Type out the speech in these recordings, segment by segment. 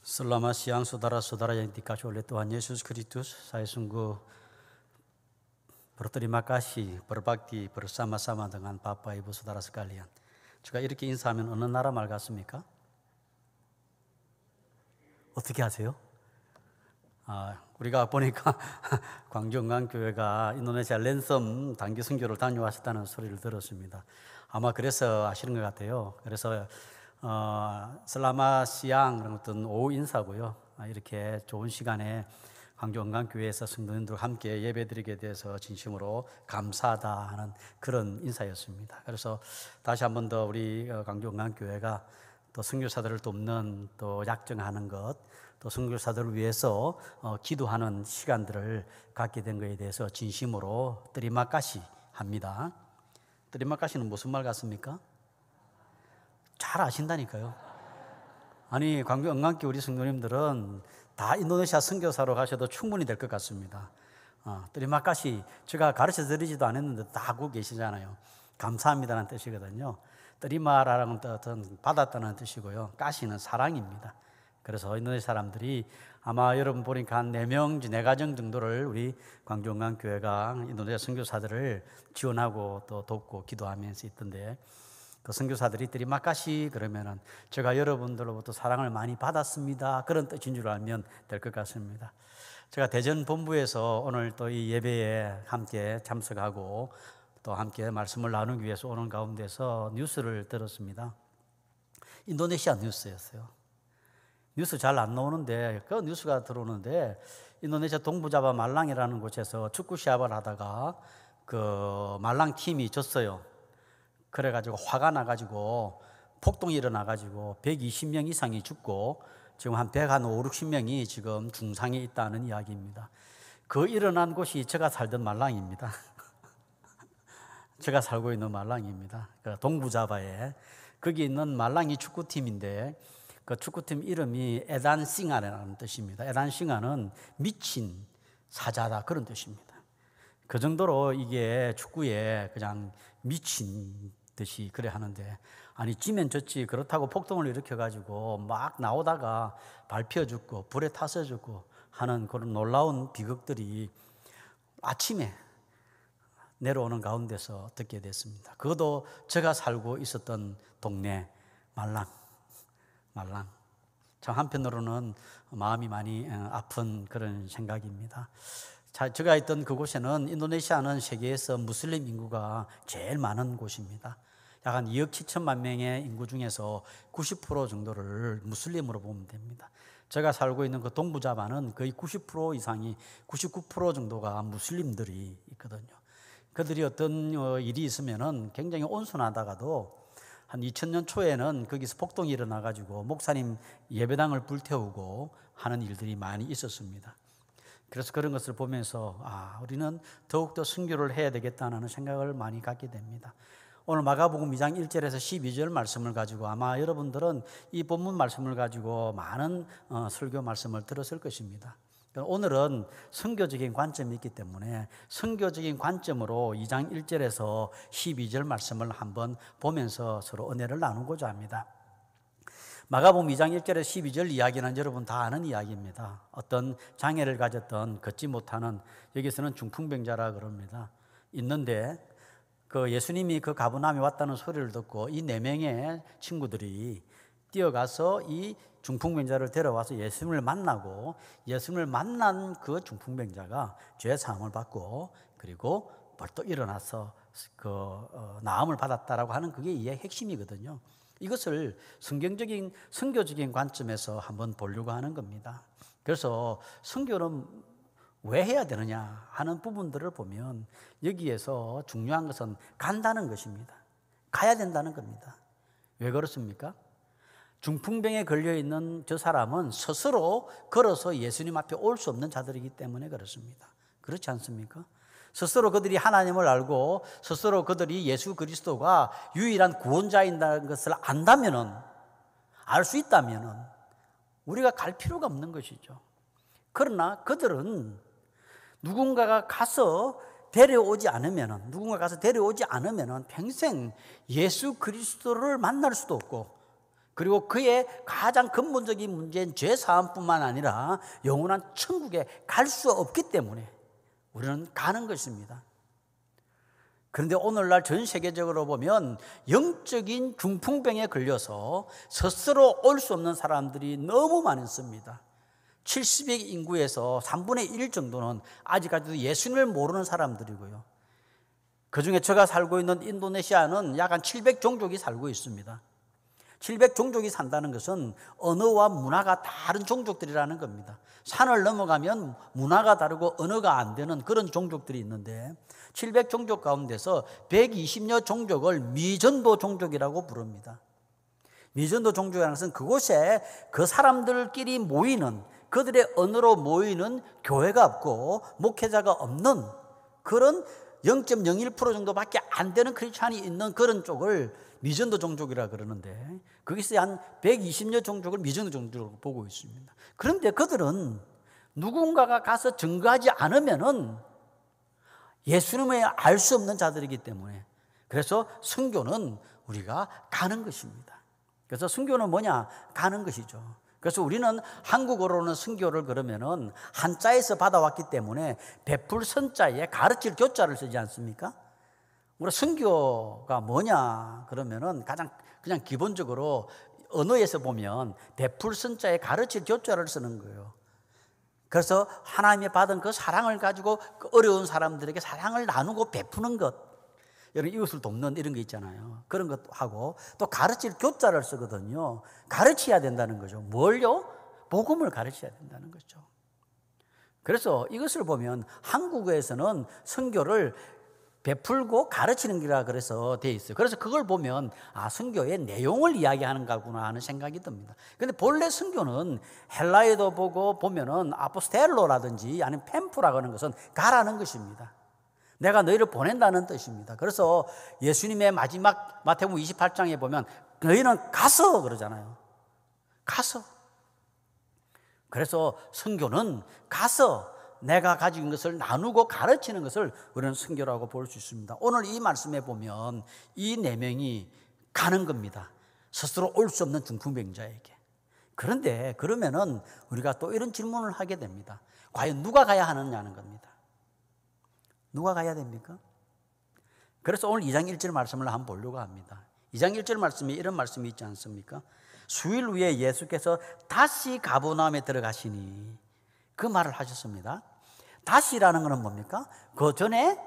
Selamat siang saudara-saudara yang dikasihi oleh Tuhan Yesus Kristus. Saya sungguh berterima kasih berbakti bersama-sama dengan Bapak Ibu Saudara sekalian. 제가 이렇게 인사하면 어느 나라 말 같습니까? 어떻게 하세요? 우리가 보니까 광주응안교회가 인도네시아 랜섬 단기 선교를 다녀왔다는 소리를 들었습니다. 아마 그래서 아시는 것 같아요. 그래서 슬라마 시앙 그런 어떤 오후 인사고요. 이렇게 좋은 시간에 광주응안교회에서 성도님들과 함께 예배드리게 돼서 진심으로 감사하다 하는 그런 인사였습니다. 그래서 다시 한 번 더 우리 광주응안교회가 또 선교사들을 돕는 또 약정하는 것, 또 선교사들을 위해서 기도하는 시간들을 갖게 된 것에 대해서 진심으로 뜨리마까시 합니다. 뜨리마까시는 무슨 말 같습니까? 잘 아신다니까요. 아니, 광주 응안교회 우리 성도님들은 다 인도네시아 선교사로 가셔도 충분히 될 것 같습니다. 뜨리마까시 제가 가르쳐 드리지도 않았는데 다 하고 계시잖아요. 감사합니다라는 뜻이거든요. 뜨리마라는 뜻은 받았다는 뜻이고요. 까시는 사랑입니다. 그래서 인도네시아 사람들이 아마 여러분 보니까 한 4명, 4가정 정도를 우리 광주 응안교회가 인도네시아 선교사들을 지원하고 또 돕고 기도하면서 있던데, 그 선교사들이 뜨리마까시 그러면은 제가 여러분들로부터 사랑을 많이 받았습니다, 그런 뜻인 줄 알면 될 것 같습니다. 제가 대전 본부에서 오늘 또 이 예배에 함께 참석하고 또 함께 말씀을 나누기 위해서 오는 가운데서 뉴스를 들었습니다. 인도네시아 뉴스였어요. 뉴스 잘 안 나오는데 그 뉴스가 들어오는데, 인도네시아 동부자바 말랑이라는 곳에서 축구 시합을 하다가 그 말랑 팀이 졌어요. 그래가지고 화가 나가지고 폭동이 일어나가지고 120명 이상이 죽고 지금 한 150명이 지금 중상에 있다는 이야기입니다. 그 일어난 곳이 제가 살던 말랑입니다. 제가 살고 있는 말랑입니다. 동부자바에 거기 있는 말랑이 축구팀인데, 그 축구팀 이름이 에단싱아라는 뜻입니다. 에단싱아는 미친 사자다, 그런 뜻입니다. 그 정도로 이게 축구에 그냥 미친 듯이 그래 하는데, 아니 지면 졌지 그렇다고 폭동을 일으켜가지고 막 나오다가 밟혀 죽고 불에 타서 죽고 하는 그런 놀라운 비극들이 아침에 내려오는 가운데서 듣게 됐습니다. 그것도 제가 살고 있었던 동네 말랑. 참 한편으로는 마음이 많이 아픈 그런 생각입니다. 제가 있던 그곳에는, 인도네시아는 세계에서 무슬림 인구가 제일 많은 곳입니다. 약 한 2억 7천만 명의 인구 중에서 90% 정도를 무슬림으로 보면 됩니다. 제가 살고 있는 그 동부자바는 거의 90% 이상이, 99% 정도가 무슬림들이 있거든요. 그들이 어떤 일이 있으면은 굉장히 온순하다가도 한 2000년 초에는 거기서 폭동이 일어나가지고 목사님 예배당을 불태우고 하는 일들이 많이 있었습니다. 그래서 그런 것을 보면서 우리는 더욱더 선교를 해야 되겠다는 생각을 많이 갖게 됩니다. 오늘 마가복음 2장 1절에서 12절 말씀을 가지고 아마 여러분들은 이 본문 말씀을 가지고 많은 설교 말씀을 들었을 것입니다. 오늘은 선교적인 관점이 있기 때문에 선교적인 관점으로 2장 1절에서 12절 말씀을 한번 보면서 서로 은혜를 나누고자 합니다. 마가복음 2장 1절에서 12절 이야기는 여러분 다 아는 이야기입니다. 어떤 장애를 가졌던, 걷지 못하는, 여기서는 중풍병자라 그럽니다. 있는데 그 예수님이 그 가버나움에 왔다는 소리를 듣고 이 4명의 친구들이 뛰어가서 이 중풍병자를 데려와서 예수님을 만나고, 예수님을 만난 그 중풍병자가 죄 사함을 받고 그리고 벌떡 일어나서 그 나음을 받았다라고 하는, 그게 이의 핵심이거든요. 이것을 성경적인 선교적인 관점에서 한번 보려고 하는 겁니다. 그래서 선교는 왜 해야 되느냐 하는 부분들을 보면 여기에서 중요한 것은 간다는 것입니다. 가야 된다는 겁니다. 왜 그렇습니까? 중풍병에 걸려있는 저 사람은 스스로 걸어서 예수님 앞에 올 수 없는 자들이기 때문에 그렇습니다. 그렇지 않습니까? 스스로 그들이 하나님을 알고 스스로 그들이 예수 그리스도가 유일한 구원자인다는 것을 안다면은, 알 수 있다면은 우리가 갈 필요가 없는 것이죠. 그러나 그들은 누군가가 가서 데려오지 않으면은, 평생 예수 그리스도를 만날 수도 없고 그리고 그의 가장 근본적인 문제인 죄 사함뿐만 아니라 영원한 천국에 갈 수 없기 때문에 우리는 가는 것입니다. 그런데 오늘날 전 세계적으로 보면 영적인 중풍병에 걸려서 스스로 올 수 없는 사람들이 너무 많습니다. 70억 인구에서 3분의 1 정도는 아직까지도 예수님을 모르는 사람들이고요. 그중에 제가 살고 있는 인도네시아는 약 한 700종족이 살고 있습니다. 700종족이 산다는 것은 언어와 문화가 다른 종족들이라는 겁니다. 산을 넘어가면 문화가 다르고 언어가 안 되는 그런 종족들이 있는데 700종족 가운데서 120여 종족을 미전도 종족이라고 부릅니다. 미전도 종족이라는 것은 그곳에 그 사람들끼리 모이는, 그들의 언어로 모이는 교회가 없고 목회자가 없는 그런 0.01% 정도밖에 안 되는 크리스찬이 있는 그런 쪽을 미전도 종족이라 그러는데, 거기서 한 120여 종족을 미전도 종족으로 보고 있습니다. 그런데 그들은 누군가가 가서 증거하지 않으면은 예수님을 알 수 없는 자들이기 때문에, 그래서 선교는 우리가 가는 것입니다. 그래서 선교는 뭐냐? 가는 것이죠. 그래서 우리는 한국어로는 선교를 그러면은 한자에서 받아왔기 때문에 베풀 선자에 가르칠 교자를 쓰지 않습니까? 우리 선교가 뭐냐 그러면은 가장 그냥 기본적으로 언어에서 보면 베풀 선자에 가르칠 교자를 쓰는 거예요. 그래서 하나님이 받은 그 사랑을 가지고 그 어려운 사람들에게 사랑을 나누고 베푸는 것, 여러분 이웃을 돕는 이런 거 있잖아요. 그런 것도 하고 또 가르칠 교자를 쓰거든요. 가르쳐야 된다는 거죠. 뭘요? 복음을 가르쳐야 된다는 거죠. 그래서 이것을 보면 한국어에서는 선교를 베풀고 가르치는 기라 그래서 돼 있어요. 그래서 그걸 보면 선교의 내용을 이야기하는 거구나 하는 생각이 듭니다. 그런데 본래 선교는 헬라에도 보면은 아포스텔로라든지 아니면 펜프라고 하는 것은 가라는 것입니다. 내가 너희를 보낸다는 뜻입니다. 그래서 예수님의 마지막 마태복음 28장에 보면 너희는 가서 그러잖아요. 가서. 그래서 선교는 가서 내가 가진 것을 나누고 가르치는 것을 우리는 선교라고 볼 수 있습니다. 오늘 이 말씀에 보면 이 네 명이 가는 겁니다. 스스로 올 수 없는 중풍병자에게. 그런데 그러면은 우리가 또 이런 질문을 하게 됩니다. 과연 누가 가야 하느냐는 겁니다. 누가 가야 됩니까? 그래서 오늘 2장 1절 말씀을 한번 보려고 합니다. 2장 1절 말씀에 이런 말씀이 있지 않습니까? 수일 후에 예수께서 다시 가버나움에 들어가시니, 그 말을 하셨습니다. 다시라는 것은 뭡니까? 그 전에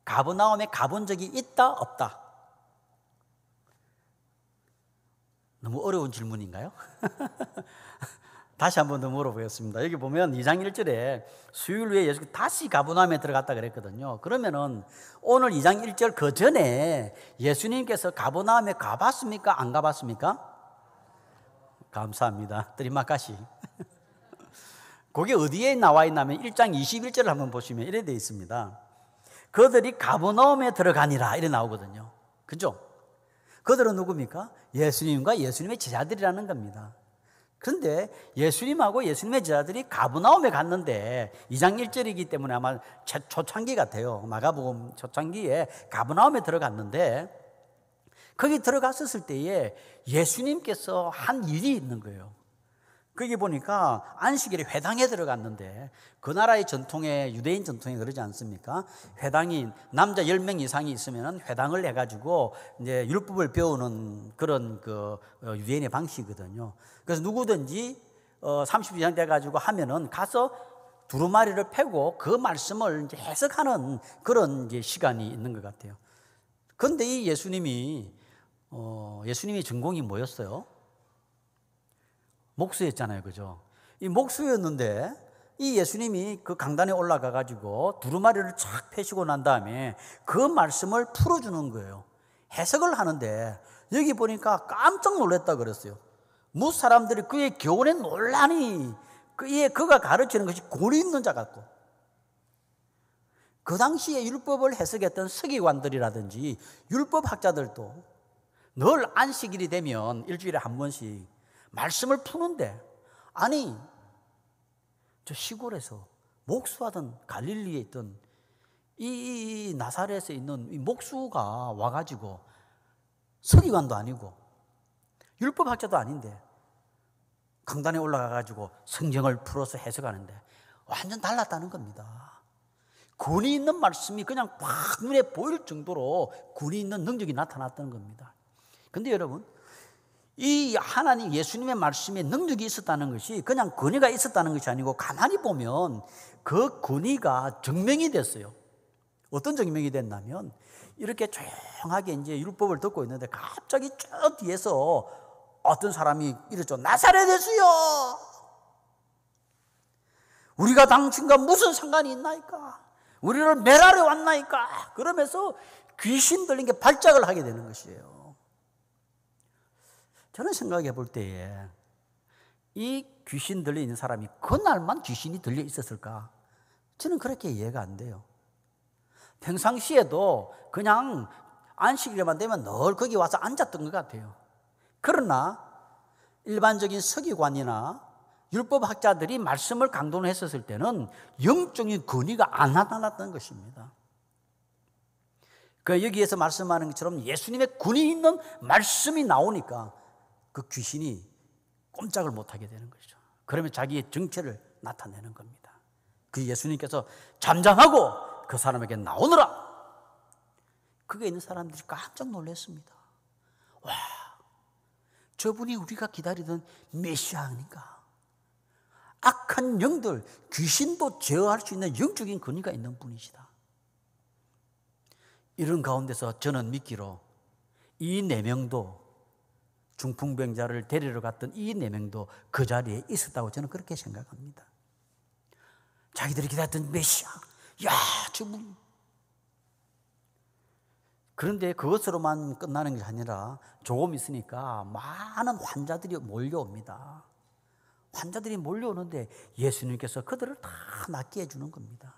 가버나움에 가본 적이 있다 없다? 너무 어려운 질문인가요? 다시 한 번 더 물어보겠습니다. 여기 보면 2장 1절에 수요일 후에 예수께서 다시 가버나움에 들어갔다 그랬거든요. 그러면은 오늘 2장 1절 그 전에 예수님께서 가버나움에 가봤습니까? 안 가봤습니까? 감사합니다. 드리마카시. 그게 어디에 나와 있냐면 1장 21절을 한번 보시면 이래 되어 있습니다. 그들이 가버나움에 들어가니라 이래 나오거든요. 그죠? 그들은 누굽니까? 예수님과 예수님의 제자들이라는 겁니다. 그런데 예수님하고 예수님의 제자들이 가버나움에 갔는데 2장 1절이기 때문에 아마 초창기 같아요. 마가복음 초창기에 가버나움에 들어갔는데 거기 들어갔었을 때에 예수님께서 한 일이 있는 거예요. 거기 보니까 안식일에 회당에 들어갔는데 그 나라의 전통에, 유대인 전통에 그러지 않습니까? 회당이 남자 10명 이상이 있으면 회당을 해가지고 이제 율법을 배우는 그런 유대인의 방식이거든요. 그래서 누구든지 30岁 이상 돼가지고 하면은 가서 두루마리를 패고 그 말씀을 이제 해석하는 그런 이제 시간이 있는 것 같아요. 그런데 이 예수님이 전공이 뭐였어요? 목수였잖아요. 그죠? 이 목수였는데 이 예수님이 그 강단에 올라가 가지고 두루마리를 착 펴시고 난 다음에 그 말씀을 풀어주는 거예요. 해석을 하는데 여기 보니까 깜짝 놀랐다 그랬어요. 무 사람들이 그의 교훈에 놀라니 그가 가르치는 것이 권위 있는 자 같고, 그 당시에 율법을 해석했던 서기관들이라든지 율법학자들도 늘 안식일이 되면 일주일에 한 번씩 말씀을 푸는데, 아니 저 시골에서 목수하던 갈릴리에 있던 이 나사렛에 있는 이 목수가 와가지고 서기관도 아니고 율법학자도 아닌데 강단에 올라가가지고 성경을 풀어서 해석하는데 완전 달랐다는 겁니다. 권위 있는 말씀이 그냥 확 눈에 보일 정도로 권위 있는 능력이 나타났다는 겁니다. 그런데 여러분, 이 하나님 예수님의 말씀에 능력이 있었다는 것이 그냥 권위가 있었다는 것이 아니고 가만히 보면 그 권위가 증명이 됐어요. 어떤 증명이 됐냐면 이렇게 조용하게 이제 율법을 듣고 있는데 갑자기 저 뒤에서 어떤 사람이 이랬죠. 나사렛 예수여, 우리가 당신과 무슨 상관이 있나이까? 우리를 멸하러 왔나이까? 그러면서 귀신 들린 게 발작을 하게 되는 것이에요. 저는 생각해 볼 때에 이 귀신 들려 있는 사람이 그날만 귀신이 들려 있었을까? 저는 그렇게 이해가 안 돼요. 평상시에도 그냥 안식일만 되면 늘 거기 와서 앉았던 것 같아요. 그러나 일반적인 서기관이나 율법학자들이 말씀을 강론했었을 때는 영적인 권위가 안 나타났던 것입니다. 그 여기에서 말씀하는 것처럼 예수님의 권위 있는 말씀이 나오니까 그 귀신이 꼼짝을 못하게 되는 것이죠. 그러면 자기의 정체를 나타내는 겁니다. 그 예수님께서 잠잠하고 그 사람에게 나오너라. 그게 있는 사람들이 깜짝 놀랐습니다. 와, 저분이 우리가 기다리던 메시아 아닌가? 악한 영들, 귀신도 제어할 수 있는 영적인 권위가 있는 분이시다. 이런 가운데서 저는 믿기로 이 4명도 중풍병자를 데리러 갔던 이 4명도 그 자리에 있었다고 저는 그렇게 생각합니다. 자기들이 기다렸던 메시아, 야, 저분. 그런데 그것으로만 끝나는 게 아니라 조금 있으니까 많은 환자들이 몰려옵니다. 환자들이 몰려오는데 예수님께서 그들을 다 낫게 해주는 겁니다.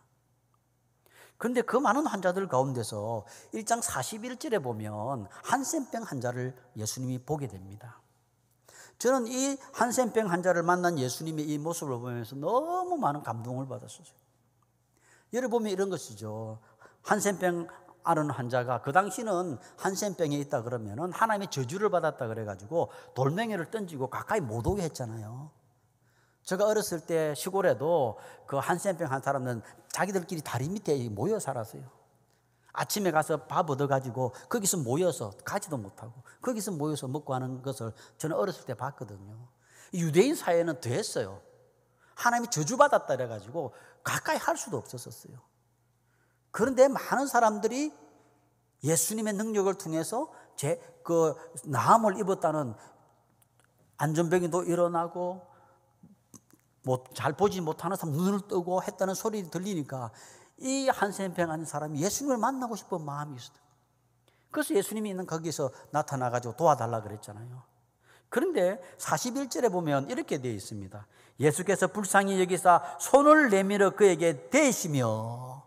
그런데 그 많은 환자들 가운데서 1장 41절에 보면 한센병 환자를 예수님이 보게 됩니다. 저는 이 한센병 환자를 만난 예수님의 이 모습을 보면서 너무 많은 감동을 받았어요. 예를 보면 이런 것이죠. 한센병 앓은 환자가 그 당시는 한센병에 있다 그러면은 하나님의 저주를 받았다 그래가지고 돌멩이를 던지고 가까이 못 오게 했잖아요. 제가 어렸을 때 시골에도 그 한센병 한 사람은 자기들끼리 다리 밑에 모여 살았어요. 아침에 가서 밥 얻어가지고 거기서 모여서 가지도 못하고 거기서 모여서 먹고 하는 것을 저는 어렸을 때 봤거든요. 유대인 사회는 더했어요. 하나님이 저주받았다 그래가지고 가까이 할 수도 없었어요. 그런데 많은 사람들이 예수님의 능력을 통해서 그 나음을 입었다는 안전병이도 일어나고 잘 보지 못하는 사람 눈을 뜨고 했다는 소리 들리니까 이 한센병 한 사람이 예수님을 만나고 싶은 마음이 있어요. 그래서 예수님이 있는 거기서 나타나가지고 도와달라 그랬잖아요. 그런데 41절에 보면 이렇게 되어 있습니다. 예수께서 불쌍히 여기사 손을 내밀어 그에게 대시며,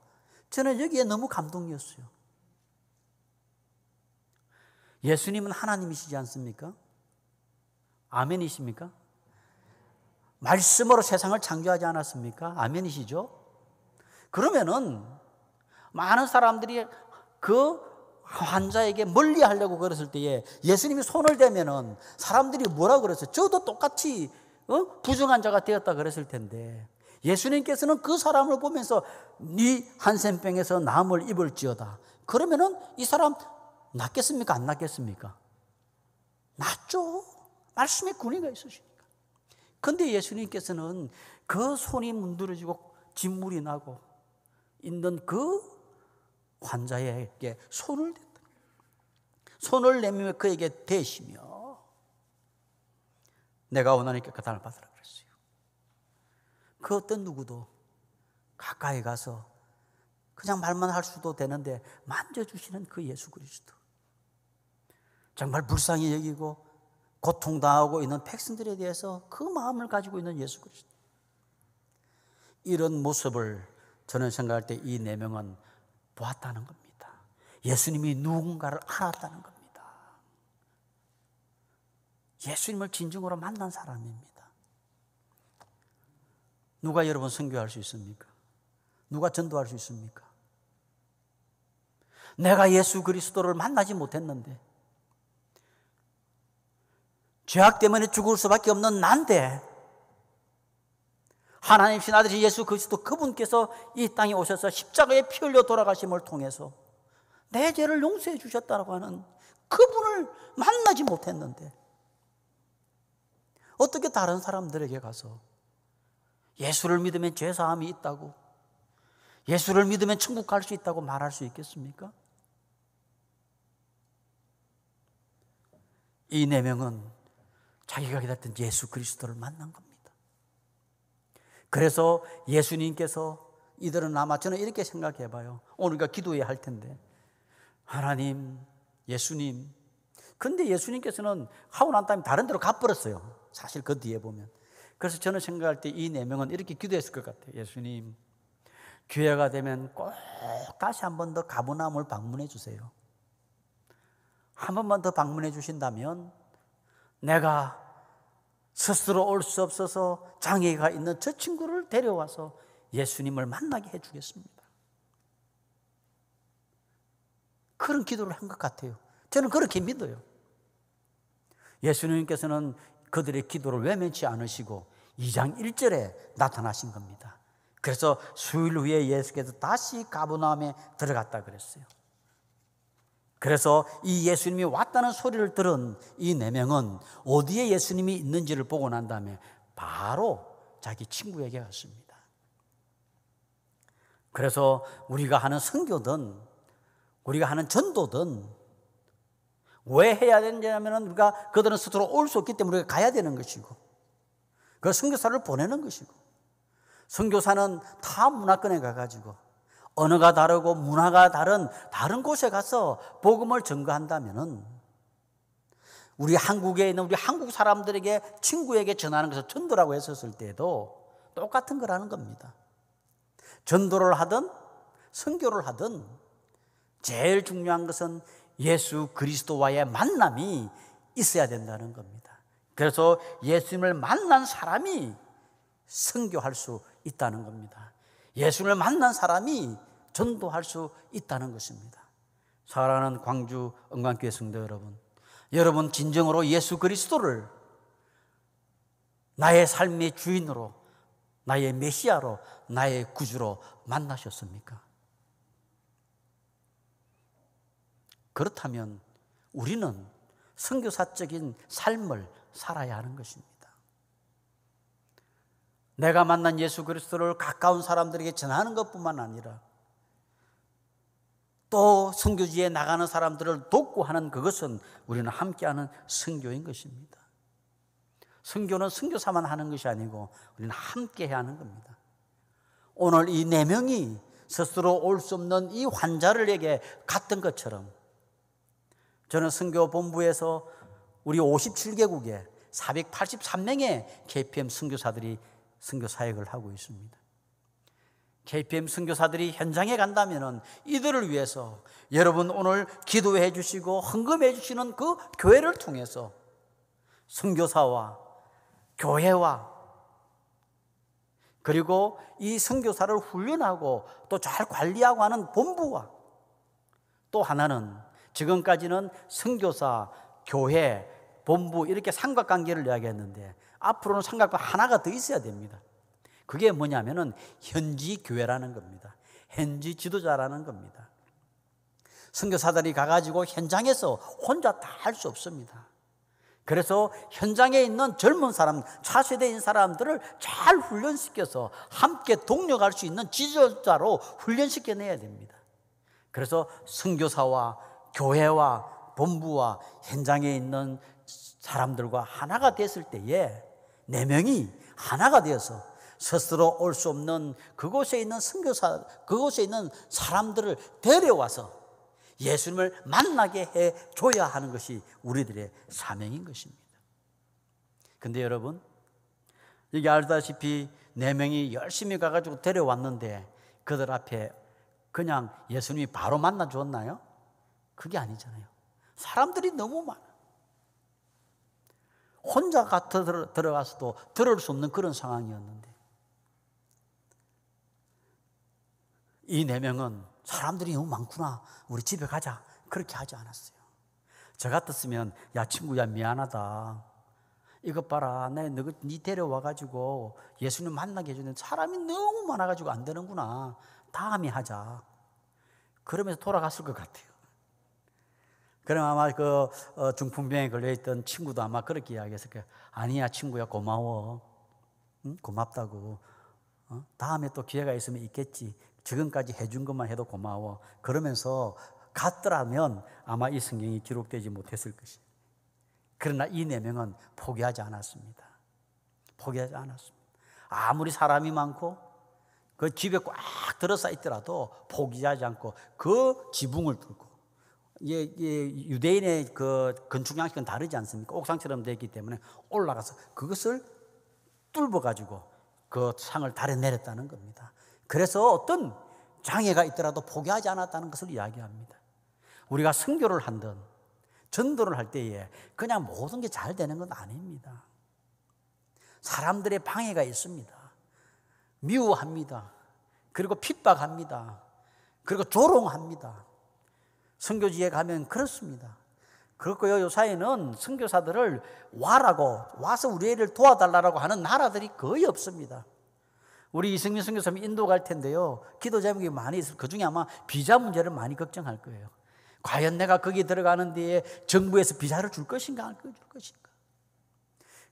저는 여기에 너무 감동이었어요. 예수님은 하나님이시지 않습니까? 아멘이십니까? 말씀으로 세상을 창조하지 않았습니까? 아멘이시죠? 그러면은 많은 사람들이 그 환자에게 멀리 하려고 그랬을 때에 예수님이 손을 대면은 사람들이 뭐라고 그랬어요? 저도 똑같이 부정한 자가 되었다 그랬을 텐데 예수님께서는 그 사람을 보면서 네 한센병에서 나음을 입을지어다. 그러면은 이 사람 낫겠습니까? 안 낫겠습니까? 낫죠. 말씀의 권위가 있으시니까. 그런데 예수님께서는 그 손이 문드러지고 진물이 나고 있는 그 환자에게 손을 댔다. 손을 내밀어 그에게 대시며 내가 원하니까 그단을 받으라 그랬어요. 그 어떤 누구도 가까이 가서 그냥 말만 할 수도 되는데 만져주시는 그 예수 그리스도, 정말 불쌍히 여기고 고통당하고 있는 백성들에 대해서 그 마음을 가지고 있는 예수 그리스도, 이런 모습을 저는 생각할 때 이 4명은 보았다는 겁니다. 예수님이 누군가를 알았다는 겁니다. 예수님을 진정으로 만난 사람입니다. 누가 여러분 선교할 수 있습니까? 누가 전도할 수 있습니까? 내가 예수 그리스도를 만나지 못했는데 죄악 때문에 죽을 수밖에 없는 난데 하나님이신 아들이 예수 그리스도 그분께서 이 땅에 오셔서 십자가에 피 흘려 돌아가심을 통해서 내 죄를 용서해 주셨다고 하는 그분을 만나지 못했는데 어떻게 다른 사람들에게 가서 예수를 믿으면 죄사함이 있다고, 예수를 믿으면 천국 갈 수 있다고 말할 수 있겠습니까? 이 네 명은 자기가 기다렸던 예수 그리스도를 만난 겁니다. 그래서 예수님께서 이들은 아마 저는 이렇게 생각해 봐요. 오늘 우리가 기도해야 할 텐데 하나님, 예수님, 근데 예수님께서는 하고 난 다음에 다른 데로 가버렸어요. 사실 그 뒤에 보면. 그래서 저는 생각할 때 이 네 명은 이렇게 기도했을 것 같아요. 예수님, 기회가 되면 꼭 다시 한 번 더 가버나움을 방문해 주세요. 한 번만 더 방문해 주신다면 내가 스스로 올 수 없어서 장애가 있는 저 친구를 데려와서 예수님을 만나게 해 주겠습니다. 그런 기도를 한 것 같아요. 저는 그렇게 믿어요. 예수님께서는 그들의 기도를 외면치 않으시고 2장 1절에 나타나신 겁니다. 그래서 수일 후에 예수께서 다시 가버나움에 들어갔다 그랬어요. 그래서 이 예수님이 왔다는 소리를 들은 이 네 명은 어디에 예수님이 있는지를 보고 난 다음에 바로 자기 친구에게 갔습니다. 그래서 우리가 하는 선교든 우리가 하는 전도든 왜 해야 되느냐면 우리가 그들은 스스로 올 수 없기 때문에 우리가 가야 되는 것이고 그 선교사를 보내는 것이고 선교사는 타 문화권에 가가지고 언어가 다르고 문화가 다른 곳에 가서 복음을 전거한다면은 우리 한국에 있는 우리 한국 사람들에게 친구에게 전하는 것을 전도라고 했었을 때도 똑같은 거라는 겁니다. 전도를 하든 선교를 하든 제일 중요한 것은 예수 그리스도와의 만남이 있어야 된다는 겁니다. 그래서 예수님을 만난 사람이 선교할 수 있다는 겁니다. 예수를 만난 사람이 전도할 수 있다는 것입니다. 사랑하는 광주 은광교회 성도 여러분, 여러분 진정으로 예수 그리스도를 나의 삶의 주인으로, 나의 메시아로, 나의 구주로 만나셨습니까? 그렇다면 우리는 선교사적인 삶을 살아야 하는 것입니다. 내가 만난 예수 그리스도를 가까운 사람들에게 전하는 것뿐만 아니라 또 선교지에 나가는 사람들을 돕고 하는 그것은 우리는 함께하는 선교인 것입니다. 선교는 선교사만 하는 것이 아니고 우리는 함께 해야 하는 겁니다. 오늘 이 네 명이 스스로 올 수 없는 이 환자를에게 갔던 것처럼 저는 선교본부에서 우리 57개국에 483명의 KPM 선교사들이 선교 사역을 하고 있습니다. KPM 선교사들이 현장에 간다면 이들을 위해서 여러분 오늘 기도해 주시고 헌금해 주시는 그 교회를 통해서 선교사와 교회와 그리고 이 선교사를 훈련하고 또 잘 관리하고 하는 본부와 또 하나는 지금까지는 선교사, 교회, 본부 이렇게 삼각관계를 이야기했는데 앞으로는 삼각관 하나가 더 있어야 됩니다. 그게 뭐냐면은 현지 교회라는 겁니다. 현지 지도자라는 겁니다. 선교사들이 가가지고 현장에서 혼자 다 할 수 없습니다. 그래서 현장에 있는 젊은 사람, 차세대인 사람들을 잘 훈련시켜서 함께 동력할 수 있는 지도자로 훈련시켜내야 됩니다. 그래서 선교사와 교회와 본부와 현장에 있는 사람들과 하나가 됐을 때에 네 명이 하나가 되어서 스스로 올 수 없는 그곳에 있는 선교사, 그곳에 있는 사람들을 데려와서 예수님을 만나게 해줘야 하는 것이 우리들의 사명인 것입니다. 근데 여러분, 여기 알다시피 네 명이 열심히 가가지고 데려왔는데 그들 앞에 그냥 예수님이 바로 만나 주었나요? 그게 아니잖아요. 사람들이 너무 많아. 혼자 들어가서도 들을 수 없는 그런 상황이었는데 이 네 명은 사람들이 너무 많구나, 우리 집에 가자, 그렇게 하지 않았어요. 저 같았으면 야 친구야 미안하다, 이것 봐라, 네 데려와가지고 예수님 만나게 해주는 사람이 너무 많아가지고 안 되는구나. 다음에 하자. 그러면서 돌아갔을 것 같아요. 그럼 아마 그 중풍병에 걸려있던 친구도 아마 그렇게 이야기했을 거예요. 아니야 친구야, 고마워. 응? 고맙다고. 다음에 또 기회가 있으면 있겠지. 지금까지 해준 것만 해도 고마워. 그러면서 갔더라면 아마 이 성경이 기록되지 못했을 것이에요. 그러나 이 4명은 포기하지 않았습니다. 포기하지 않았습니다. 아무리 사람이 많고 그 집에 꽉 들어서 있더라도 포기하지 않고 그 지붕을 뚫고, 유대인의 그 건축 양식은 다르지 않습니까? 옥상처럼 되어 있기 때문에 올라가서 그것을 뚫어가지고 그 상을 달에 내렸다는 겁니다. 그래서 어떤 장애가 있더라도 포기하지 않았다는 것을 이야기합니다. 우리가 선교를 한든 전도를 할 때에 그냥 모든 게 잘 되는 건 아닙니다. 사람들의 방해가 있습니다. 미워합니다. 그리고 핍박합니다. 그리고 조롱합니다. 선교지에 가면 그렇습니다. 그렇고요, 요사이는 선교사들을 와서 우리 애를 도와달라고 하는 나라들이 거의 없습니다. 우리 이승민 선교사님 인도 갈 텐데요, 기도 제목이 많이 있을, 그 중에 아마 비자 문제를 많이 걱정할 거예요. 과연 내가 거기 들어가는 데에 정부에서 비자를 줄 것인가 안 줄 것인가.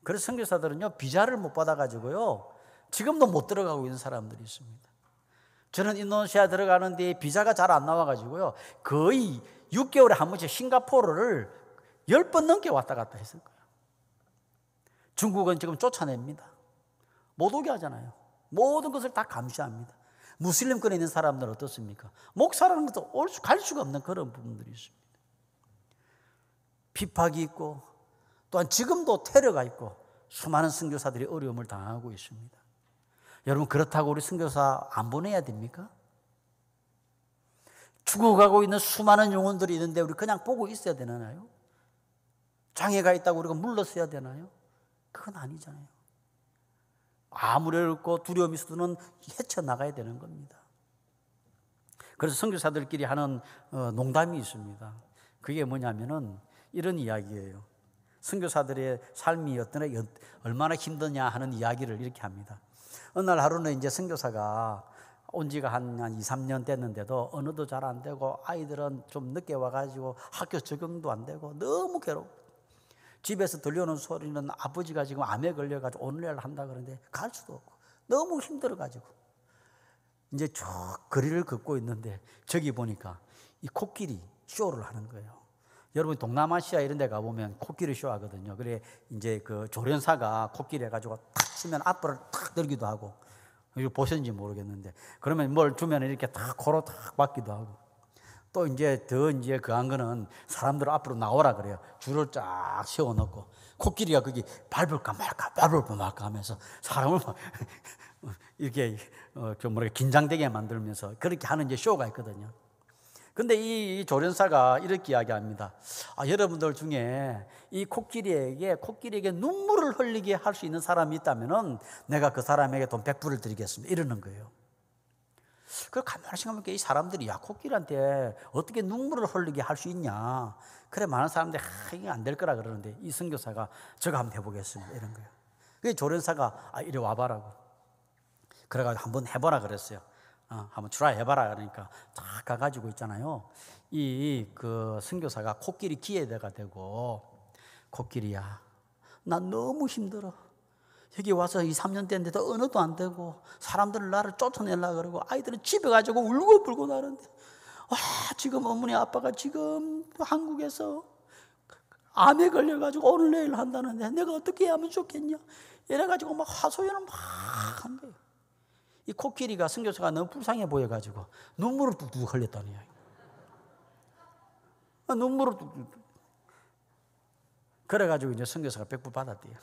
그래서 선교사들은요, 비자를 못 받아가지고요 지금도 못 들어가고 있는 사람들이 있습니다. 저는 인도네시아 들어가는 데에 비자가 잘 안 나와가지고요 거의 6개월에 한 번씩 싱가포르를 10번 넘게 왔다 갔다 했을 거예요. 중국은 지금 쫓아냅니다. 못 오게 하잖아요. 모든 것을 다 감시합니다. 무슬림권에 있는 사람들은 어떻습니까? 목사라는 것도 갈 수가 없는 그런 부분들이 있습니다. 핍박이 있고, 또한 지금도 테러가 있고, 수많은 선교사들이 어려움을 당하고 있습니다. 여러분, 그렇다고 우리 선교사 안 보내야 됩니까? 죽어가고 있는 수많은 영혼들이 있는데 우리 그냥 보고 있어야 되나요? 장애가 있다고 우리가 물러서야 되나요? 그건 아니잖아요. 아무리 어렵고 두려움이 있어도 헤쳐나가야 되는 겁니다. 그래서 선교사들끼리 하는 농담이 있습니다. 그게 뭐냐면은 이런 이야기예요. 선교사들의 삶이 얼마나 힘드냐 하는 이야기를 이렇게 합니다. 어느 날 하루는 이제 선교사가 온 지가 한 2, 3년 됐는데도 언어도 잘 안 되고 아이들은 좀 늦게 와가지고 학교 적응도 안 되고 너무 괴롭고, 집에서 들려오는 소리는 아버지가 지금 암에 걸려가지고 오늘날 한다 그러는데 갈 수도 없고 너무 힘들어가지고 이제 쭉 거리를 걷고 있는데 저기 보니까 이 코끼리 쇼를 하는 거예요. 여러분 동남아시아 이런 데 가보면 코끼리 쇼 하거든요. 그래 이제 그 조련사가 코끼리 해가지고 탁 치면 앞으로 탁 들기도 하고, 이거 보셨는지 모르겠는데, 그러면 뭘 주면 이렇게 탁 코로 탁 받기도 하고, 또 이제 더 이제 그한 거는 사람들 앞으로 나오라 그래요. 줄을 쫙 세워놓고 코끼리가 거기 밟을까 말까 하면서 사람을 막 이렇게 좀 긴장되게 만들면서 그렇게 하는 이제 쇼가 있거든요. 근데 이 조련사가 이렇게 이야기합니다. 여러분들 중에 이 코끼리에게 눈물을 흘리게 할 수 있는 사람이 있다면은 내가 그 사람에게 돈 100불을 드리겠습니다. 이러는 거예요. 그걸 가만히 생각해보니까 이 사람들이 코끼리한테 어떻게 눈물을 흘리게 할 수 있냐. 그래 많은 사람들이 이게 안 될 거라 그러는데 이 선교사가 저거 한번 해보겠습니다. 이런 거예요. 그래서 조련사가 이리 와봐라고. 그래가지고 한번 해보라 그랬어요. 한번 트라이 해봐라 그러니까 딱 가가지고 있잖아요. 그 선교사가 코끼리 귀에다가 대고, 코끼리야, 난 너무 힘들어. 여기 와서 2, 3년 됐는데도 언어도 안 되고 사람들은 나를 쫓아내려고 그러고 아이들은 집에 가지고 울고불고 나는데, 지금 어머니 아빠가 지금 한국에서 암에 걸려가지고 오늘 내일 한다는데 내가 어떻게 하면 좋겠냐 이래가지고 막 하소연을 막 한 거예요. 이 코끼리가 선교사가 너무 불쌍해 보여가지고 눈물을 뚝뚝 흘렸다는 이야기. 눈물을 뚝뚝. 그래가지고 이제 선교사가 100불 받았대요.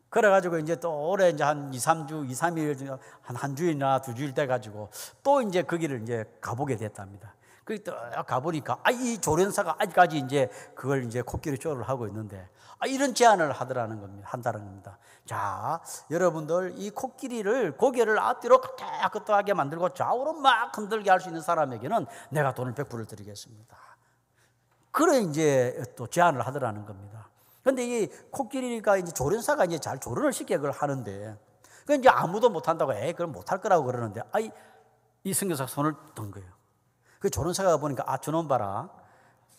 그래가지고 이제 또 올해 이제 한 2, 3일, 한 주일이나 2주일 돼가지고 또 이제 거기를 이제 가보게 됐답니다. 거기 또 가보니까 이 조련사가 아직까지 이제 그걸 이제 코끼리 쇼를 하고 있는데 이런 제안을 한다는 겁니다. 자, 여러분들 이 코끼리를 고개를 앞뒤로 끄떡끄떡하게 만들고 좌우로 막 흔들게 할 수 있는 사람에게는 내가 돈을 100불을 드리겠습니다. 그래 이제 또 제안을 하더라는 겁니다. 근데 이 코끼리가 이제 조련사가 이제 잘 조련을 시켜 그걸 하는데, 그 이제 아무도 못한다고, 그럼 못할 거라고 그러는데, 이 선교사가 손을 든 거예요. 그 조련사가 보니까, 저놈 봐라.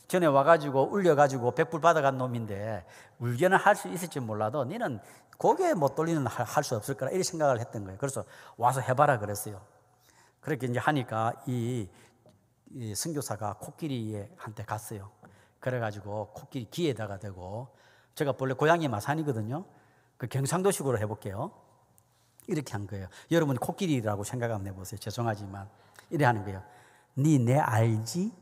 전에 와가지고 울려가지고 백불 받아간 놈인데 울기는 할 수 있을지 몰라도 너는 고개 못 돌리는 할 수 없을 거라, 이렇게 생각을 했던 거예요. 그래서 와서 해봐라 그랬어요. 그렇게 이제 하니까 이 선교사가 코끼리한테 갔어요. 그래가지고 코끼리 귀에다가 대고, 제가 본래 고향이 마산이거든요. 그 경상도식으로 해볼게요. 이렇게 한 거예요. 여러분 코끼리라고 생각 한번 해보세요. 죄송하지만 이래 하는 거예요. 니 내 알지?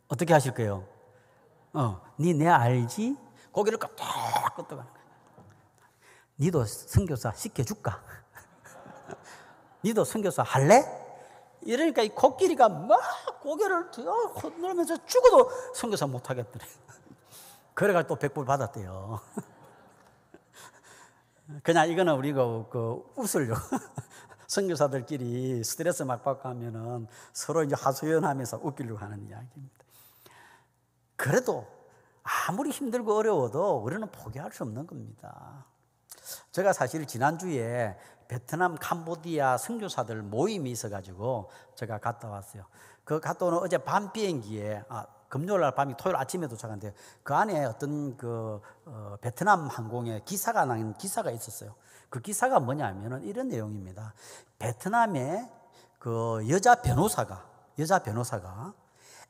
어떻게 하실 거예요? 니 내 알지? 고개를 끄덕끄덕 하는 거예요. 니도 선교사 시켜줄까? 니도 선교사 할래? 이러니까 이 코끼리가 막 고개를 흔들면서 죽어도 선교사 못 하겠더래. 그래가 또 백불 받았대요. 그냥 이거는 우리가 웃으려고. 선교사들끼리 스트레스 막 받고 하면은 서로 이제 하소연하면서 웃기려고 하는 이야기입니다. 그래도 아무리 힘들고 어려워도 우리는 포기할 수 없는 겁니다. 제가 사실 지난주에 베트남, 캄보디아 선교사들 모임이 있어가지고 제가 갔다 왔어요. 그 갔다 오는 어제 밤 비행기에, 금요일 날 밤이 토요일 아침에 도착한데, 그 안에 어떤 베트남 항공에 기사가 난 기사가 있었어요. 그 기사가 뭐냐면은 이런 내용입니다. 베트남의 그 여자 변호사가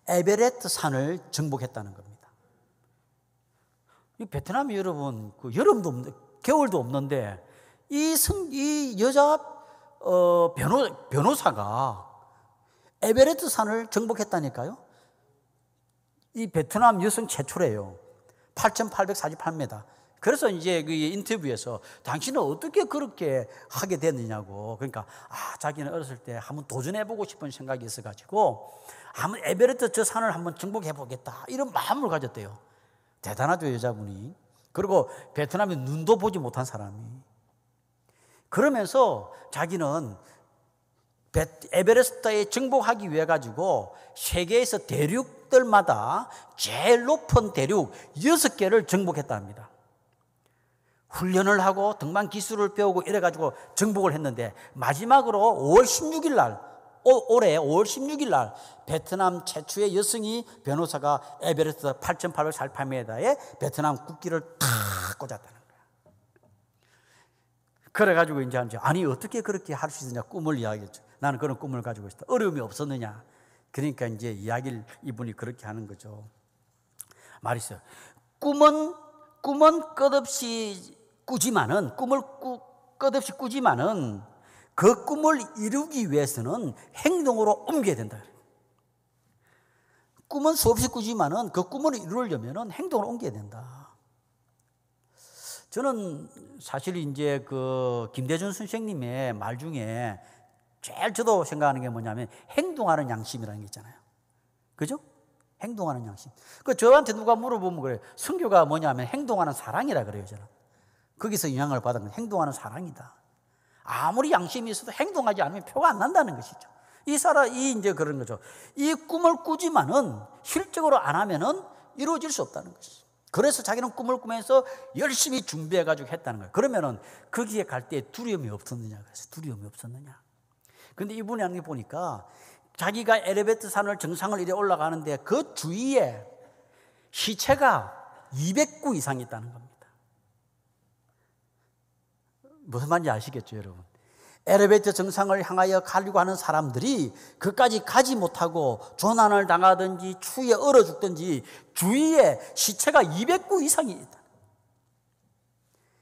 에베레스트 산을 정복했다는 겁니다. 이 베트남이 여러분, 여름도 없는데, 겨울도 없는데, 이 여자 변호사가 에베레스트 산을 정복했다니까요. 이 베트남 여성 최초래요. 8,848m. 그래서 이제 그 인터뷰에서 당신은 어떻게 그렇게 하게 됐느냐고. 그러니까 자기는 어렸을 때 한번 도전해보고 싶은 생각이 있어가지고 한번 에베레스트 저 산을 한번 정복해보겠다, 이런 마음을 가졌대요. 대단하죠, 여자분이. 그리고 베트남에 눈도 보지 못한 사람이. 그러면서 자기는 에베레스트에 정복하기 위해 가지고 세계에서 대륙들마다 제일 높은 대륙 6개를 정복했다 합니다. 훈련을 하고 등반 기술을 배우고 이래가지고 정복을 했는데, 마지막으로 5월 16일 날, 올해 5월 16일 날 베트남 최초의 여성이 변호사가 에베레스트 8,848m에 베트남 국기를 탁 꽂았다는 거예요. 그래가지고 이제 아니 어떻게 그렇게 할 수 있느냐 꿈을 이야기했죠. 나는 그런 꿈을 가지고 있었다. 어려움이 없었느냐. 그러니까 이제 이야기를 이분이 그렇게 하는 거죠. 말이있어요. 꿈은 끝없이 꾸지만은, 그 꿈을 이루기 위해서는 행동으로 옮겨야 된다. 꿈은 수없이 꾸지만은 그 꿈을 이루려면은 행동을 옮겨야 된다. 저는 사실 이제 그 김대중 선생님의 말 중에 제일 저도 생각하는 게 뭐냐면 행동하는 양심이라는 게 있잖아요. 그죠? 행동하는 양심. 저한테 누가 물어보면 그래요. 선교가 뭐냐면 행동하는 사랑이라 그래요, 저는. 거기서 영향을 받은 건 행동하는 사랑이다. 아무리 양심이 있어도 행동하지 않으면 표가 안 난다는 것이죠. 이제 그런 거죠. 이 꿈을 꾸지만은 실적으로 안 하면은 이루어질 수 없다는 것이죠. 그래서 자기는 꿈을 꾸면서 열심히 준비해가지고 했다는 거예요. 그러면은 거기에 갈 때 두려움이 없었느냐? 그래서 두려움이 없었느냐? 근데 이분이 하는 게 보니까 자기가 에베레스트 산을 정상을 이래 올라가는데 그 주위에 시체가 200구 이상 있다는 겁니다. 무슨 말인지 아시겠죠, 여러분? 에베레스트 정상을 향하여 가려고 하는 사람들이 그까지 가지 못하고 조난을 당하든지 추위에 얼어 죽든지 주위에 시체가 200구 이상이 있다.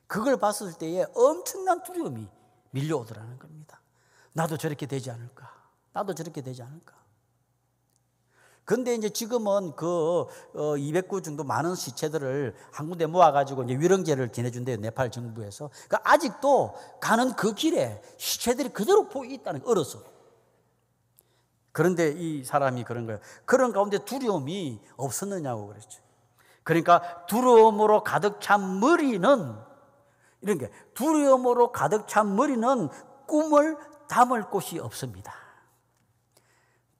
그걸 봤을 때에 엄청난 두려움이 밀려오더라는 겁니다. 나도 저렇게 되지 않을까? 나도 저렇게 되지 않을까? 근데 이제 지금은 200구 정도 많은 시체들을 한 군데 모아가지고 이제 위령제를 지내준대요, 네팔 정부에서. 그러니까 아직도 가는 그 길에 시체들이 그대로 있다는 거, 얼어서. 그런데 이 사람이 그런 거예요. 그런 가운데 두려움이 없었느냐고 그랬죠. 그러니까 두려움으로 가득 찬 머리는, 이런 게, 두려움으로 가득 찬 머리는 꿈을 담을 곳이 없습니다.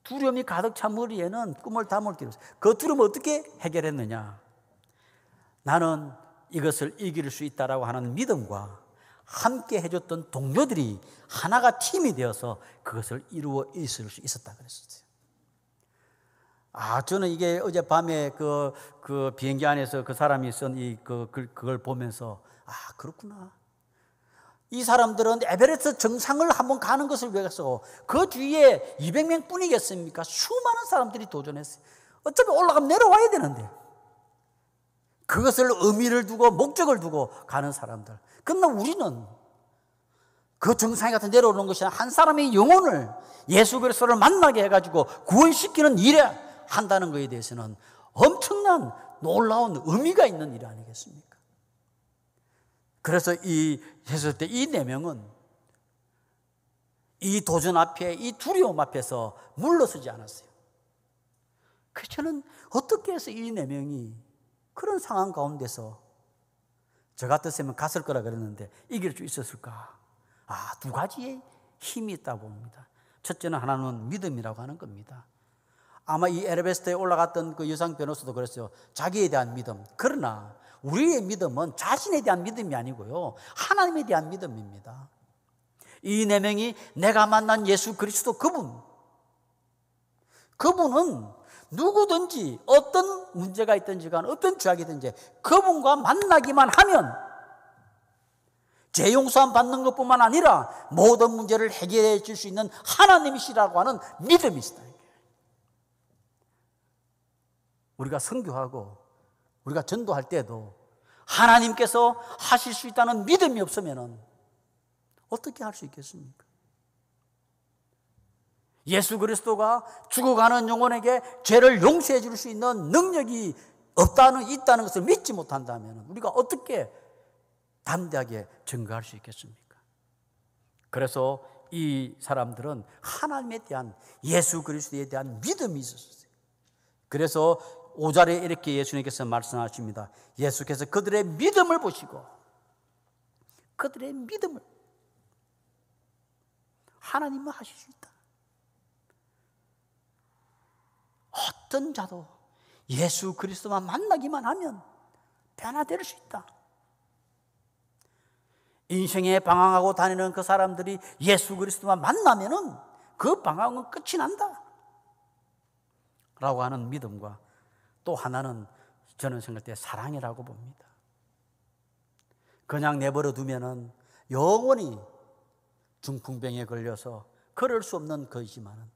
두려움이 가득 찬 머리에는 꿈을 담을 게 없어요. 그 두려움을 어떻게 해결했느냐? 나는 이것을 이길 수 있다라고 하는 믿음과 함께 해줬던 동료들이 하나가 팀이 되어서 그것을 이루어 있을 수 있었다 그랬었어요. 저는 이게 어젯밤에 그 비행기 안에서 그 사람이 쓴 그걸 보면서 그렇구나. 이 사람들은 에베레스트 정상을 한번 가는 것을 위해서 그 뒤에 200명 뿐이겠습니까? 수많은 사람들이 도전했어요. 어차피 올라가면 내려와야 되는데 그것을 의미를 두고 목적을 두고 가는 사람들. 그러나 우리는 그 정상에 같은 내려오는 것이 한 사람의 영혼을 예수 그리스도를 만나게 해가지고 구원시키는 일에 한다는 것에 대해서는 엄청난 놀라운 의미가 있는 일 아니겠습니까? 그래서 했을 때 이 4명은 이 도전 앞에, 이 두려움 앞에서 물러서지 않았어요. 그래서 저는 어떻게 해서 이 4명이 그런 상황 가운데서 저 같았으면 갔을 거라 그랬는데 이길 수 있었을까? 2가지의 힘이 있다고 봅니다. 첫째는 하나는 믿음이라고 하는 겁니다. 아마 이 에베레스트에 올라갔던 그 여성 변호사도 그랬어요. 자기에 대한 믿음. 그러나 우리의 믿음은 자신에 대한 믿음이 아니고요, 하나님에 대한 믿음입니다. 이 4명이 내가 만난 예수 그리스도 그분은 누구든지 어떤 문제가 있든지 간 어떤 죄악이든지 그분과 만나기만 하면 죄 용서함 받는 것뿐만 아니라 모든 문제를 해결해 줄 수 있는 하나님이시라고 하는 믿음이 있다. 우리가 선교하고 우리가 전도할 때도 하나님께서 하실 수 있다는 믿음이 없으면 어떻게 할 수 있겠습니까? 예수 그리스도가 죽어가는 영혼에게 죄를 용서해 줄 수 있는 능력이 있다는 것을 믿지 못한다면 우리가 어떻게 담대하게 증거할 수 있겠습니까? 그래서 이 사람들은 하나님에 대한, 예수 그리스도에 대한 믿음이 있었어요. 그래서 5절에 이렇게 예수님께서 말씀하십니다. 예수께서 그들의 믿음을 보시고, 그들의 믿음을, 하나님은 하실 수 있다. 어떤 자도 예수 그리스도만 만나기만 하면 변화될 수 있다. 인생에 방황하고 다니는 그 사람들이 예수 그리스도만 만나면은 그 방황은 끝이 난다 라고 하는 믿음과, 또 하나는 저는 생각할 때 사랑이라고 봅니다. 그냥 내버려 두면은 영원히 중풍병에 걸려서 걸을 수 없는 것이지만은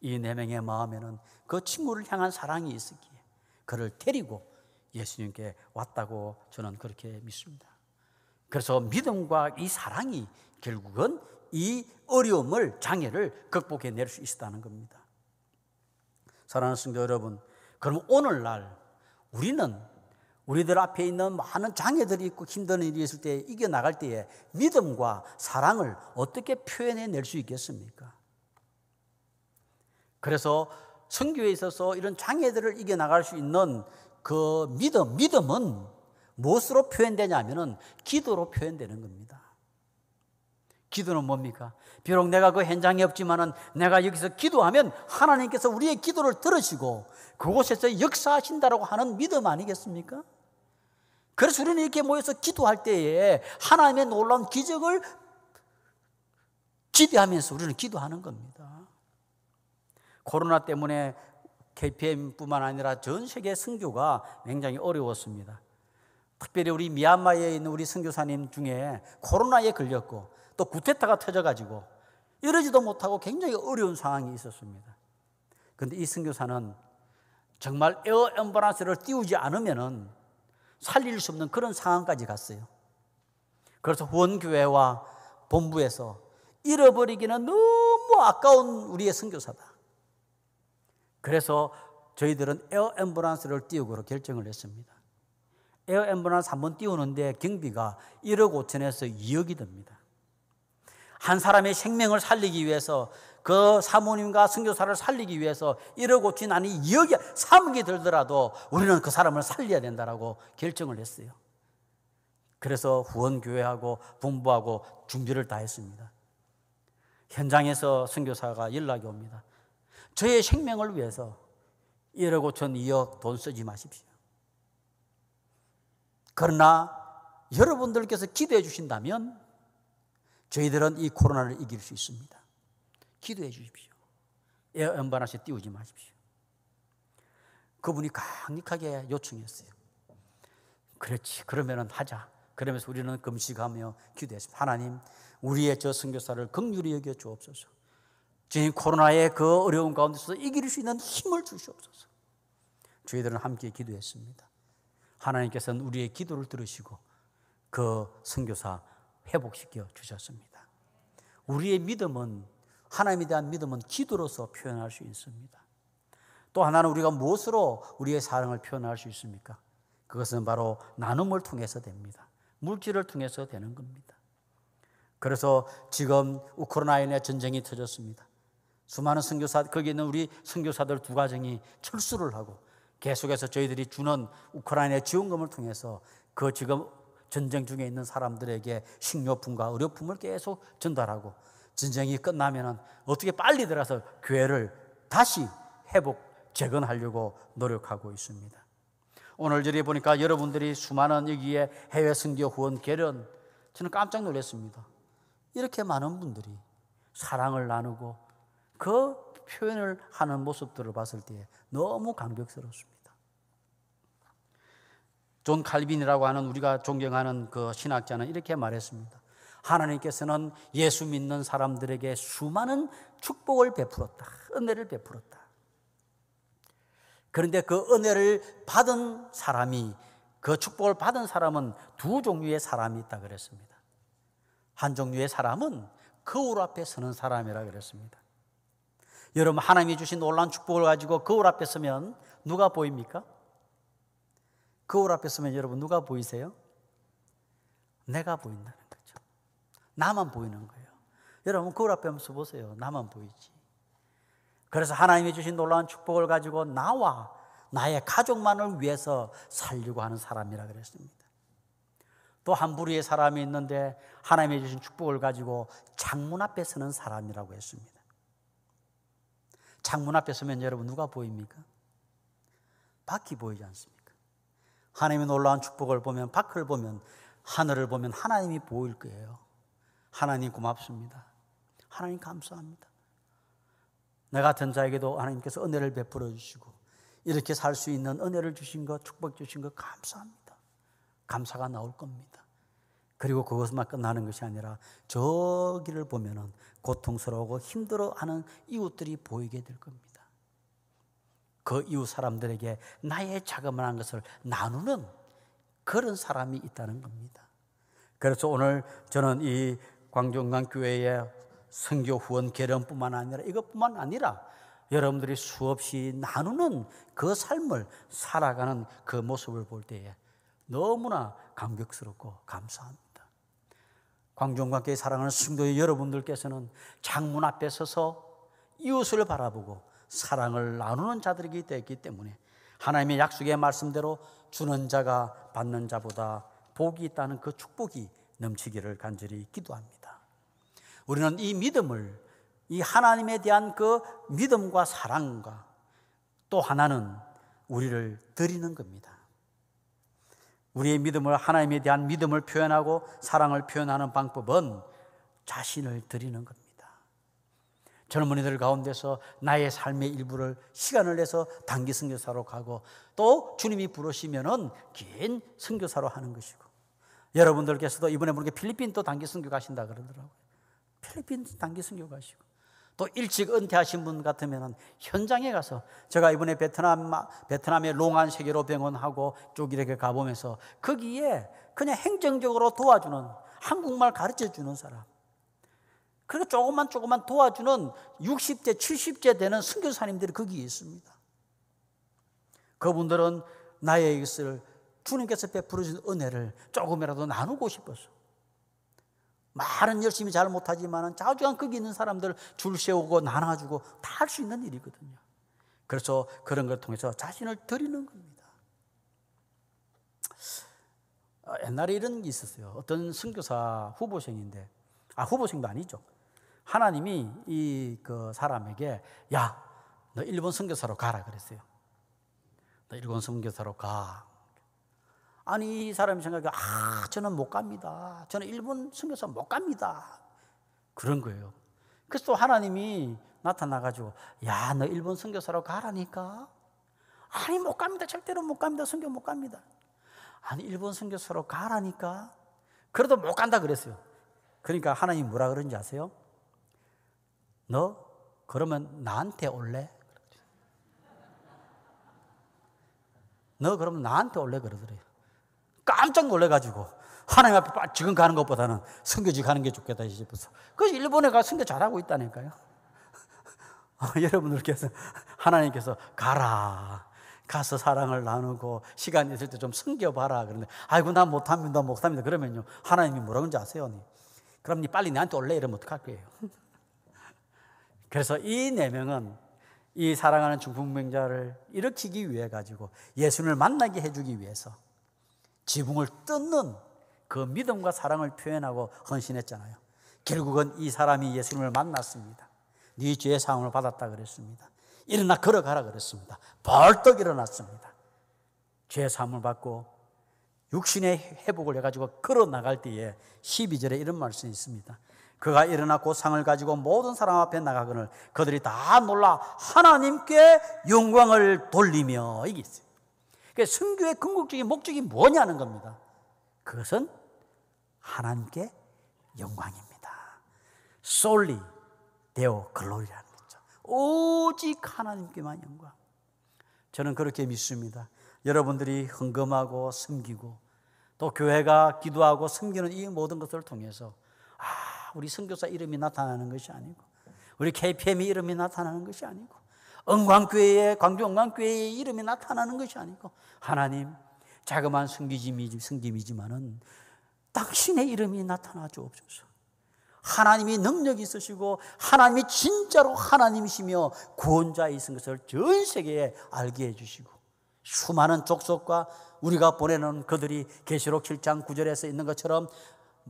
이 4명의 마음에는 그 친구를 향한 사랑이 있었기에 그를 데리고 예수님께 왔다고 저는 그렇게 믿습니다. 그래서 믿음과 이 사랑이 결국은 이 어려움을, 장애를 극복해낼 수 있었다는 겁니다. 사랑하는 성도 여러분, 그럼 오늘날 우리들 앞에 있는 많은 장애들이 있고 힘든 일이 있을 때, 이겨나갈 때에 믿음과 사랑을 어떻게 표현해낼 수 있겠습니까? 그래서 선교에 있어서 이런 장애들을 이겨나갈 수 있는 그 믿음은 무엇으로 표현되냐면은 기도로 표현되는 겁니다. 기도는 뭡니까? 비록 내가 그 현장에 없지만은 내가 여기서 기도하면 하나님께서 우리의 기도를 들으시고 그곳에서 역사하신다라고 하는 믿음 아니겠습니까? 그래서 우리는 이렇게 모여서 기도할 때에 하나님의 놀라운 기적을 기대하면서 우리는 기도하는 겁니다. 코로나 때문에 KPM뿐만 아니라 전 세계 선교가 굉장히 어려웠습니다. 특별히 우리 미얀마에 있는 우리 선교사님 중에 코로나에 걸렸고 또 쿠데타가 터져가지고 이러지도 못하고 굉장히 어려운 상황이 있었습니다. 그런데 이 선교사는 정말 에어 앰뷸런스를 띄우지 않으면은 살릴 수 없는 그런 상황까지 갔어요. 그래서 후원교회와 본부에서 잃어버리기는 너무 아까운 우리의 선교사다. 그래서 저희들은 에어 앰뷸런스를 띄우기로 결정을 했습니다. 에어 앰뷸런스 한번 띄우는데 경비가 1억 5천에서 2억이 듭니다. 한 사람의 생명을 살리기 위해서, 그 사모님과 선교사를 살리기 위해서 1억 5천 아니 2억이 3억이 들더라도 우리는 그 사람을 살려야 된다라고 결정을 했어요. 그래서 후원교회하고 본부하고 준비를 다 했습니다. 현장에서 선교사가 연락이 옵니다. 저의 생명을 위해서 1억 5천 2억 돈 쓰지 마십시오. 그러나 여러분들께서 기도해 주신다면 저희들은 이 코로나를 이길 수 있습니다. 기도해 주십시오. 에어컨 하나씩 띄우지 마십시오. 그분이 강력하게 요청했어요. 그렇지, 그러면은 하자. 그러면서 우리는 금식하며 기도했습니다. 하나님, 우리의 저 선교사를 긍휼히 여겨 주옵소서. 주님, 코로나의 그 어려운 가운데서 이길 수 있는 힘을 주시옵소서. 저희들은 함께 기도했습니다. 하나님께서는 우리의 기도를 들으시고 그 선교사 회복시켜 주셨습니다. 우리의 믿음은, 하나님에 대한 믿음은 기도로서 표현할 수 있습니다. 또 하나는 우리가 무엇으로 우리의 사랑을 표현할 수 있습니까? 그것은 바로 나눔을 통해서 됩니다. 물질을 통해서 되는 겁니다. 그래서 지금 우크라이나에 인해 전쟁이 터졌습니다. 수많은 선교사, 거기 있는 우리 선교사들 두 가정이 철수를 하고 계속해서 저희들이 주는 우크라이나의 지원금을 통해서 그 지금 전쟁 중에 있는 사람들에게 식료품과 의료품을 계속 전달하고, 전쟁이 끝나면은 어떻게 빨리 들어가서 교회를 다시 재건하려고 노력하고 있습니다. 오늘 저리 보니까 여러분들이 수많은 여기에 해외 선교 후원 개련, 저는 깜짝 놀랐습니다. 이렇게 많은 분들이 사랑을 나누고 그 표현을 하는 모습들을 봤을 때 너무 감격스럽습니다. 존 칼빈이라고 하는 우리가 존경하는 그 신학자는 이렇게 말했습니다. 하나님께서는 예수 믿는 사람들에게 수많은 축복을 베풀었다. 은혜를 베풀었다. 그런데 그 은혜를 받은 사람이, 그 축복을 받은 사람은 두 종류의 사람이 있다 그랬습니다. 한 종류의 사람은 거울 앞에 서는 사람이라 그랬습니다. 여러분, 하나님이 주신 놀라운 축복을 가지고 거울 앞에 서면 누가 보입니까? 거울 앞에 서면 여러분 누가 보이세요? 내가 보인다는 거죠. 나만 보이는 거예요. 여러분, 거울 앞에 한번 서보세요. 나만 보이지. 그래서 하나님이 주신 놀라운 축복을 가지고 나와 나의 가족만을 위해서 살려고 하는 사람이라 그랬습니다. 또 한 부류의 사람이 있는데 하나님이 주신 축복을 가지고 창문 앞에 서는 사람이라고 했습니다. 창문 앞에 서면 여러분 누가 보입니까? 밖이 보이지 않습니까? 하나님의 놀라운 축복을 보면, 밖을 보면, 하늘을 보면 하나님이 보일 거예요. 하나님 고맙습니다. 하나님 감사합니다. 나 같은 자에게도 하나님께서 은혜를 베풀어 주시고 이렇게 살 수 있는 은혜를 주신 것, 축복 주신 것 감사합니다. 감사가 나올 겁니다. 그리고 그것만 끝나는 것이 아니라 저기를 보면은 고통스러우고 힘들어하는 이웃들이 보이게 될 겁니다. 그 이웃 사람들에게 나의 자그마한 것을 나누는 그런 사람이 있다는 겁니다. 그래서 오늘 저는 이 광종강교회의 선교 후원 개련뿐만 아니라, 이것뿐만 아니라 여러분들이 수없이 나누는 그 삶을 살아가는 그 모습을 볼 때에 너무나 감격스럽고 감사합니다. 광종강교회 사랑하는 성도 여러분들께서는 창문 앞에 서서 이웃을 바라보고 사랑을 나누는 자들이 되었기 때문에 하나님의 약속의 말씀대로 주는 자가 받는 자보다 복이 있다는 그 축복이 넘치기를 간절히 기도합니다. 우리는 이 믿음을, 이 하나님에 대한 그 믿음과 사랑과 또 하나는 우리를 드리는 겁니다. 우리의 믿음을, 하나님에 대한 믿음을 표현하고 사랑을 표현하는 방법은 자신을 드리는 겁니다. 젊은이들 가운데서 나의 삶의 일부를 시간을 내서 단기 선교사로 가고, 또 주님이 부르시면은 긴 선교사로 하는 것이고, 여러분들께서도 이번에 보니까 필리핀 또 단기 선교 가신다 그러더라고요. 필리핀 단기 선교 가시고, 또 일찍 은퇴하신 분 같으면은 현장에 가서, 제가 이번에 베트남의 롱안 세계로 병원하고 쭉 이렇게 가보면서 거기에 그냥 행정적으로 도와주는, 한국말 가르쳐 주는 사람, 그리고 조금만 도와주는 60대, 70대 되는 선교사님들이 거기에 있습니다. 그분들은 나의 것을, 주님께서 베풀어 주신 은혜를 조금이라도 나누고 싶어서, 말은 열심히 잘 못하지만 자주간 거기 있는 사람들 줄 세우고 나눠주고 다 할 수 있는 일이거든요. 그래서 그런 걸 통해서 자신을 드리는 겁니다. 옛날에 이런 게 있었어요. 어떤 선교사 후보생인데, 후보생도 아니죠. 하나님이 이 그 사람에게, 야, 너 일본 선교사로 가라 그랬어요. 너 일본 선교사로 가. 아니 이 사람이 생각해 저는 못 갑니다. 저는 일본 선교사 못 갑니다. 그런 거예요. 그래서 또 하나님이 나타나가지고 야 너 일본 선교사로 가라니까. 아니 못 갑니다. 절대로 못 갑니다. 선교 못 갑니다. 아니 일본 선교사로 가라니까. 그래도 못 간다 그랬어요. 그러니까 하나님이 뭐라 그런지 아세요? 너 그러면 나한테 올래? 너 그러면 나한테 올래? 그러더래요. 깜짝 놀래가지고 하나님 앞에 지금 가는 것보다는 선교지 가는 게 좋겠다 싶어서 그래서 일본에 가서 선교 잘하고 있다니까요. 여러분들께서 하나님께서 가라 가서 사랑을 나누고 시간 있을 때 좀 섬겨봐라 그런데 아이고 나 못합니다 그러면요 하나님이 뭐라고 하는지 아세요? 그럼 니 빨리 나한테 올래? 이러면 어떡할 거예요? 그래서 이 4명은 이 사랑하는 중풍병자를 일으키기 위해 가지고 예수님을 만나게 해주기 위해서 지붕을 뜯는 그 믿음과 사랑을 표현하고 헌신했잖아요. 결국은 이 사람이 예수님을 만났습니다. 네 죄의 사함을 받았다 그랬습니다. 일어나 걸어가라 그랬습니다. 벌떡 일어났습니다. 죄의 사함을 받고 육신의 회복을 해가지고 걸어 나갈 때에 12절에 이런 말씀이 있습니다. 그가 일어나 곧 상을 가지고 모든 사람 앞에 나가거늘 그들이 다 놀라 하나님께 영광을 돌리며 이게 있어요. 그러니까 선교의 궁극적인 목적이 뭐냐는 겁니다. 그것은 하나님께 영광입니다. Solely Deo Glori라는 거죠. 오직 하나님께만 영광. 저는 그렇게 믿습니다. 여러분들이 헌금하고 섬기고 또 교회가 기도하고 섬기는 이 모든 것들을 통해서 우리 선교사 이름이 나타나는 것이 아니고 우리 KPM의 이름이 나타나는 것이 아니고 은광교회의 광주 은광교회의 이름이 나타나는 것이 아니고 하나님 자그마한 섬김이지만은 당신의 이름이 나타나 주옵소서. 하나님이 능력이 있으시고 하나님이 진짜로 하나님이시며 구원자이신 것을 전 세계에 알게 해주시고 수많은 족속과 우리가 보내는 그들이 계시록 7장 9절에서 있는 것처럼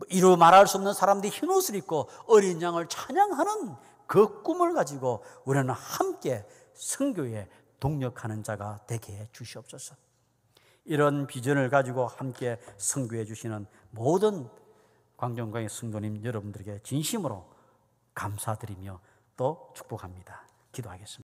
이루 말할 수 없는 사람들이 흰옷을 입고 어린 양을 찬양하는 그 꿈을 가지고 우리는 함께 선교에 동력하는 자가 되게 해 주시옵소서. 이런 비전을 가지고 함께 선교해 주시는 모든 광정광의 성도님 여러분들에게 진심으로 감사드리며 또 축복합니다. 기도하겠습니다.